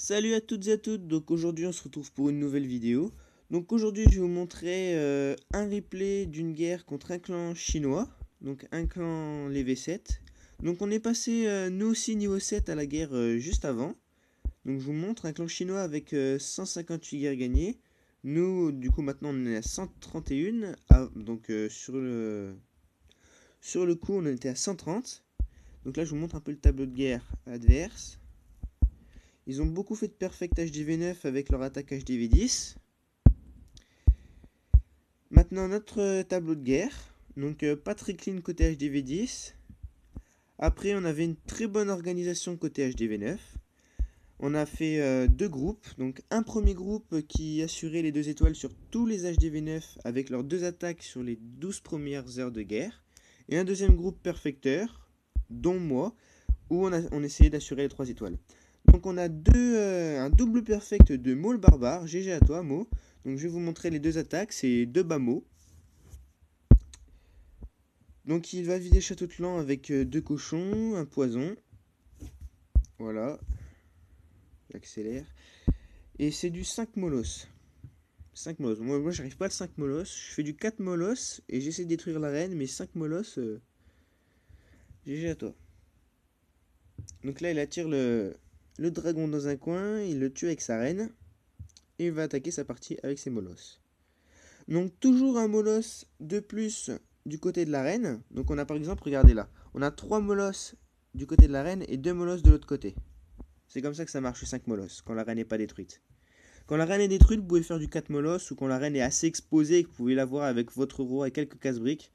Salut à toutes et à tous, donc aujourd'hui on se retrouve pour une nouvelle vidéo. Donc aujourd'hui je vais vous montrer un replay d'une guerre contre un clan chinois, donc un clan les V7. Donc on est passé nous aussi niveau 7 à la guerre juste avant. Donc je vous montre un clan chinois avec 158 guerres gagnées. Nous du coup maintenant on est à 131, donc sur le coup on était à 130. Donc là je vous montre un peu le tableau de guerre adverse. Ils ont beaucoup fait de perfect HDV9 avec leur attaque HDV10. Maintenant notre tableau de guerre. Donc pas très clean côté HDV10. Après on avait une très bonne organisation côté HDV9. On a fait deux groupes. Donc un premier groupe qui assurait les 2 étoiles sur tous les HDV9 avec leurs 2 attaques sur les 12 premières heures de guerre. Et un deuxième groupe perfecteur, dont moi, où on essayait d'assurer les 3 étoiles. Donc on a un double perfect de Maul Barbare. GG à toi Mo. Donc je vais vous montrer les 2 attaques. C'est 2 bas Mo. Donc il va vider Château-Tlan avec 2 cochons, un poison. Voilà. J'accélère. Et c'est du 5 molos. 5 molos. Moi j'arrive pas à le 5 molos. Je fais du 4 molos et j'essaie de détruire la reine. Mais 5 molos, GG à toi. Donc là il attire le dragon dans un coin. Il le tue avec sa reine. Et il va attaquer sa partie avec ses molos. Donc toujours un molos de plus du côté de la reine. Donc on a par exemple, regardez là, on a 3 molos du côté de la reine et 2 molos de l'autre côté. C'est comme ça que ça marche 5 molos, quand la reine n'est pas détruite. Quand la reine est détruite, vous pouvez faire du 4 molos, ou quand la reine est assez exposée et que vous pouvez la voir avec votre roi et quelques casse-briques,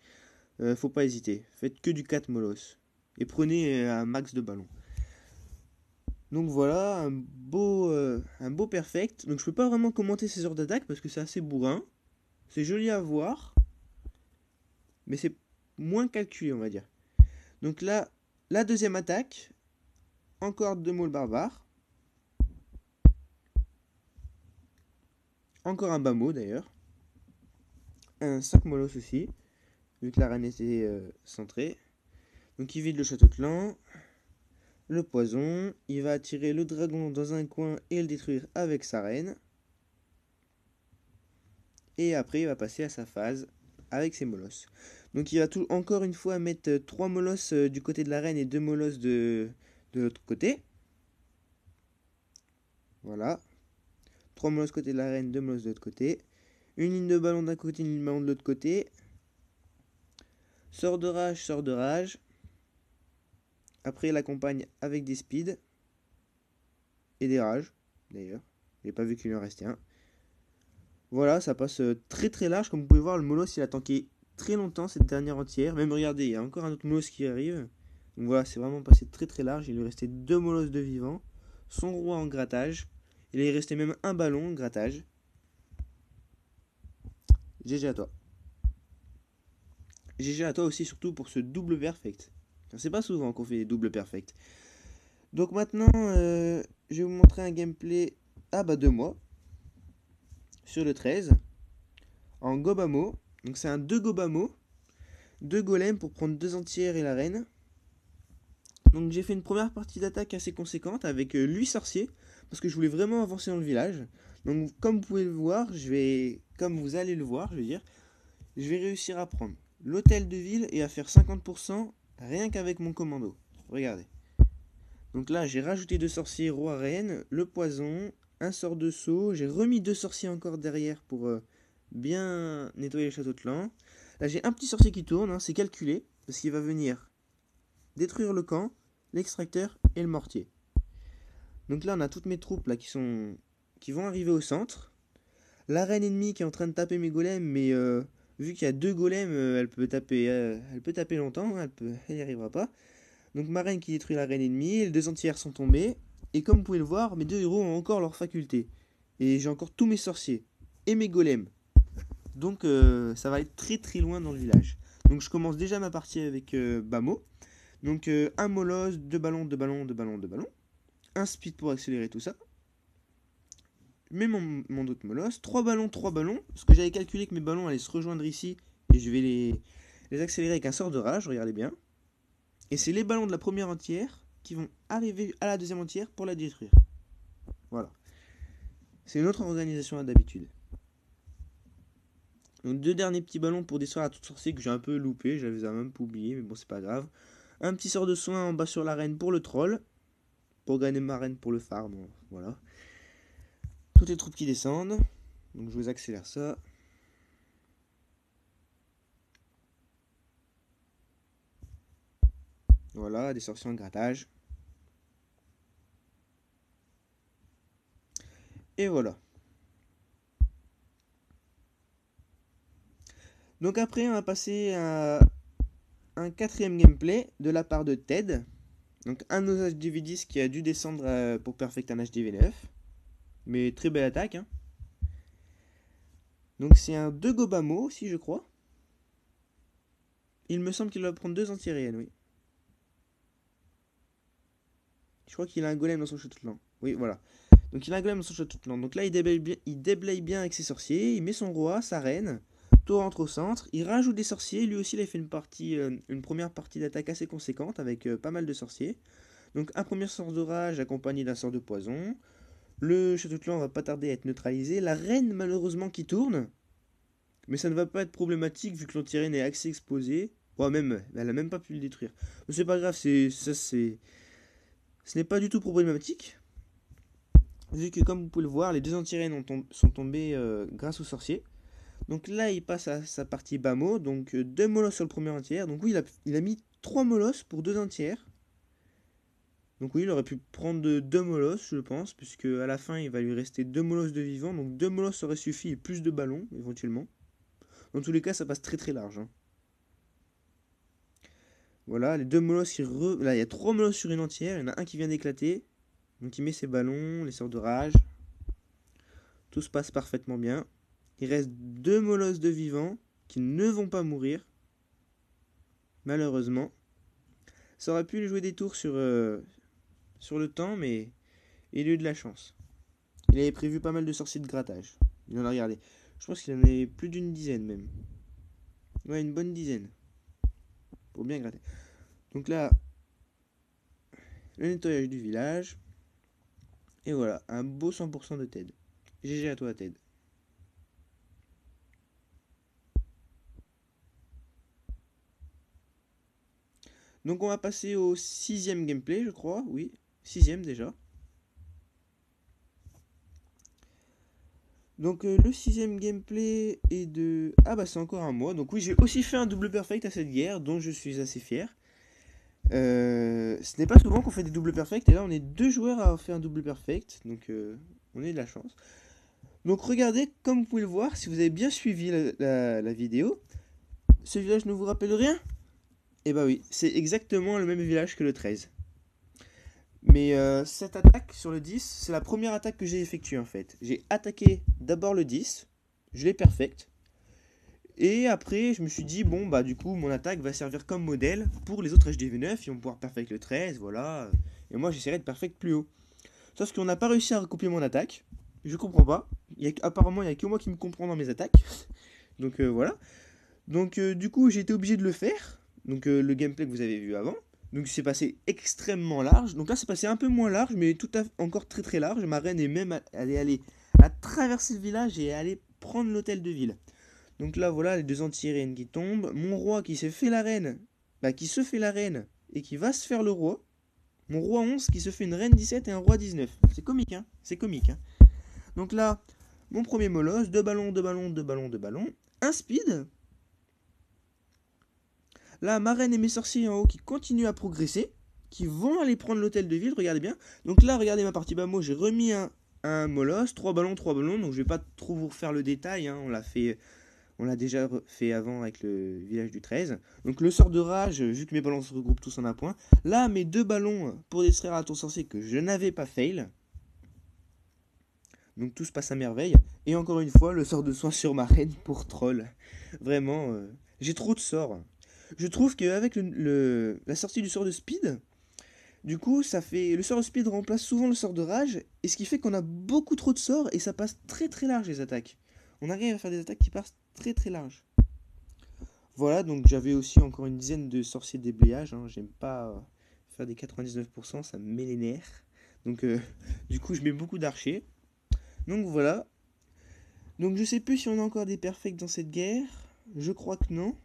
faut pas hésiter. Faites que du 4 molos. Et prenez un max de ballons. Donc voilà, un beau perfect. Donc je peux pas vraiment commenter ces heures d'attaque parce que c'est assez bourrin. C'est joli à voir, mais c'est moins calculé, on va dire. Donc là, la deuxième attaque, encore 2 mauls barbares. Encore un bas mot d'ailleurs. Un 5 molos aussi, vu que la reine était centrée. Donc il vide le château de clan. Le poison. Il va attirer le dragon dans un coin et le détruire avec sa reine. Et après, il va passer à sa phase avec ses molosses. Donc il va encore une fois mettre 3 molosses du côté de la reine et 2 molosses de l'autre côté. Voilà. 3 molosses côté de la reine, 2 molosses de l'autre côté. Une ligne de ballon d'un côté, une ligne de ballon de l'autre côté. Sort de rage, sort de rage. Après, il accompagne avec des speeds. Et des rages, d'ailleurs. J'ai pas vu qu'il en restait un. Voilà, ça passe très très large. Comme vous pouvez voir, le Molos, il a tanké très longtemps cette dernière entière. Même regardez, il y a encore un autre Molos qui arrive. Donc voilà, c'est vraiment passé très très large. Il lui restait 2 Molos de vivant. Son roi en grattage. Il lui restait même un ballon en grattage. GG à toi. GG à toi aussi, surtout pour ce double perfect. C'est pas souvent qu'on fait des doubles perfect. Donc maintenant, je vais vous montrer un gameplay de moi. Sur le 13. En Gobamo. Donc c'est un 2 Gobamo. 2 golems pour prendre 2 entières et la reine. Donc j'ai fait une première partie d'attaque assez conséquente avec 8 sorciers. Parce que je voulais vraiment avancer dans le village. Donc comme vous pouvez le voir, comme vous allez le voir, je veux dire, je vais réussir à prendre l'hôtel de ville et à faire 50% rien qu'avec mon commando. Regardez. Donc là j'ai rajouté 2 sorciers roi reine, le poison, un sort de saut, j'ai remis 2 sorciers encore derrière pour bien nettoyer le château de clan. Là j'ai un petit sorcier qui tourne, c'est calculé, parce qu'il va venir détruire le camp, l'extracteur et le mortier. Donc là on a toutes mes troupes là qui vont arriver au centre. La reine ennemie qui est en train de taper mes golems, mais vu qu'il y a 2 golems, elle peut taper longtemps, elle n'y arrivera pas. Donc ma reine qui détruit la reine ennemie, les 2 entières sont tombées. Et comme vous pouvez le voir, mes 2 héros ont encore leurs facultés. Et j'ai encore tous mes sorciers et mes golems. Donc ça va être très très loin dans le village. Donc je commence déjà ma partie avec Bamo. Donc un molos, 2 ballons, 2 ballons, 2 ballons, 2 ballons. Un speed pour accélérer tout ça. Je mets mon autre molos. 3 ballons, 3 ballons. Parce que j'avais calculé que mes ballons allaient se rejoindre ici. Et je vais les accélérer avec un sort de rage, regardez bien. Et c'est les ballons de la première entière qui vont arriver à la deuxième entière pour la détruire. Voilà. C'est une autre organisation d'habitude. Donc 2 derniers petits ballons pour détruire la toute sorcier que j'ai un peu loupé, j'avais même pas oublié, mais bon c'est pas grave. Un petit sort de soin en bas sur l'arène pour le troll, pour gagner ma reine pour le farm, voilà. Toutes les troupes qui descendent, donc je vous accélère ça. Voilà, des sorciers en grattage. Et voilà. Donc après on va passer à un quatrième gameplay de la part de Ted. Donc un de nos HDV10 qui a dû descendre pour perfect un HDV9. Mais très belle attaque. Hein. Donc c'est un 2 Gobamo aussi je crois. Il me semble qu'il va prendre 2 anti-réels, oui. Je crois qu'il a un golem dans son château. Oui, voilà. Donc il a un golem dans son château. Donc là, il déblaye bien avec ses sorciers. Il met son roi, sa reine. Tout rentre au centre. Il rajoute des sorciers. Lui aussi, il a fait une première partie d'attaque assez conséquente avec pas mal de sorciers. Donc un premier sort d'orage accompagné d'un sort de poison. Le château de clan va pas tarder à être neutralisé. La reine, malheureusement, qui tourne. Mais ça ne va pas être problématique vu que l'anti-reine est assez exposée. Bon, même, elle a même pas pu le détruire. Mais c'est pas grave, ce n'est pas du tout problématique. Vu que, comme vous pouvez le voir, les deux anti-reines sont tombées grâce aux sorciers. Donc là, il passe à sa partie Bamo. Donc 2 molosses sur le premier entière. Donc oui, il a mis 3 molosses pour 2 entières. Donc oui, il aurait pu prendre 2 molosses, je pense, puisque à la fin, il va lui rester 2 molosses de vivant. Donc 2 molosses aurait suffi et plus de ballons, éventuellement. Dans tous les cas, ça passe très très large. Hein. Voilà, les 2 molosses, là, il y a 3 molosses sur une entière. Il y en a un qui vient d'éclater. Donc il met ses ballons, les sorts de rage. Tout se passe parfaitement bien. Il reste 2 molosses de vivants qui ne vont pas mourir. Malheureusement. Ça aurait pu lui jouer des tours sur le temps, mais il a eu de la chance. Il avait prévu pas mal de sorciers de grattage. Il en a regardé. Je pense qu'il en avait plus d'une dizaine même. Ouais, une bonne dizaine. Pour bien gratter. Donc là, le nettoyage du village. Et voilà, un beau 100% de Ted. GG à toi, Ted. Donc on va passer au 6ème gameplay, je crois. Oui, 6ème déjà. Donc le 6ème gameplay est de... Ah bah c'est encore un mois. Donc oui, j'ai aussi fait un double perfect à cette guerre, dont je suis assez fier. Ce n'est pas souvent qu'on fait des doubles perfects, et là on est 2 joueurs à faire un double perfect, donc on a de la chance. Donc regardez, comme vous pouvez le voir, si vous avez bien suivi la vidéo, ce village ne vous rappelle rien? Eh bah oui, c'est exactement le même village que le 13. Mais cette attaque sur le 10, c'est la première attaque que j'ai effectuée en fait. J'ai attaqué d'abord le 10, je l'ai perfect. Et après, je me suis dit, bon, bah du coup, mon attaque va servir comme modèle pour les autres HDV9. Ils vont pouvoir perfect le 13, voilà. Et moi, j'essaierai de perfect plus haut. Sauf qu'on n'a pas réussi à recopier mon attaque. Je comprends pas. Apparemment, il n'y a que moi qui me comprend dans mes attaques. Donc voilà. Donc du coup, j'ai été obligé de le faire. Donc le gameplay que vous avez vu avant. Donc c'est passé extrêmement large. Donc là, c'est passé un peu moins large, mais encore très très large. Ma reine est même allée à traverser le village et aller prendre l'hôtel de ville. Donc là, voilà, les deux anti-reines qui tombent. Mon roi qui s'est fait la reine. Bah, qui se fait la reine et qui va se faire le roi. Mon roi 11 qui se fait une reine 17 et un roi 19. C'est comique, hein. C'est comique, hein. Donc là, mon premier molosse, 2 ballons, 2 ballons, 2 ballons, 2 ballons. Un speed. Là, ma reine et mes sorciers en haut qui continuent à progresser. Qui vont aller prendre l'hôtel de ville, regardez bien. Donc là, regardez ma partie bamo, j'ai remis un molosse, 3 ballons, 3 ballons. Donc je vais pas trop vous refaire le détail, hein. On l'a déjà fait avant avec le village du 13. Donc le sort de rage, vu que mes ballons se regroupent tous en un point. Là, mes 2 ballons pour distraire un tour sorcier que je n'avais pas fail. Donc tout se passe à merveille. Et encore une fois, le sort de soin sur ma reine pour troll. Vraiment, j'ai trop de sorts. Je trouve qu'avec la sortie du sort de speed, du coup, le sort de speed remplace souvent le sort de rage. Et ce qui fait qu'on a beaucoup trop de sorts et ça passe très très large les attaques. On arrive à faire des attaques qui passent très très large. Voilà, donc j'avais aussi encore une dizaine de sorciers de déblayage. Hein. J'aime pas faire des 99%, ça me met les nerfs. Donc Du coup, je mets beaucoup d'archers. Donc voilà. Donc je sais plus si on a encore des perfects dans cette guerre. Je crois que non.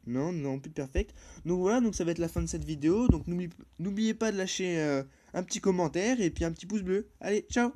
Non, non, plus de perfect. Donc voilà, donc ça va être la fin de cette vidéo. Donc n'oubliez pas de lâcher un petit commentaire et puis un petit pouce bleu. Allez, ciao!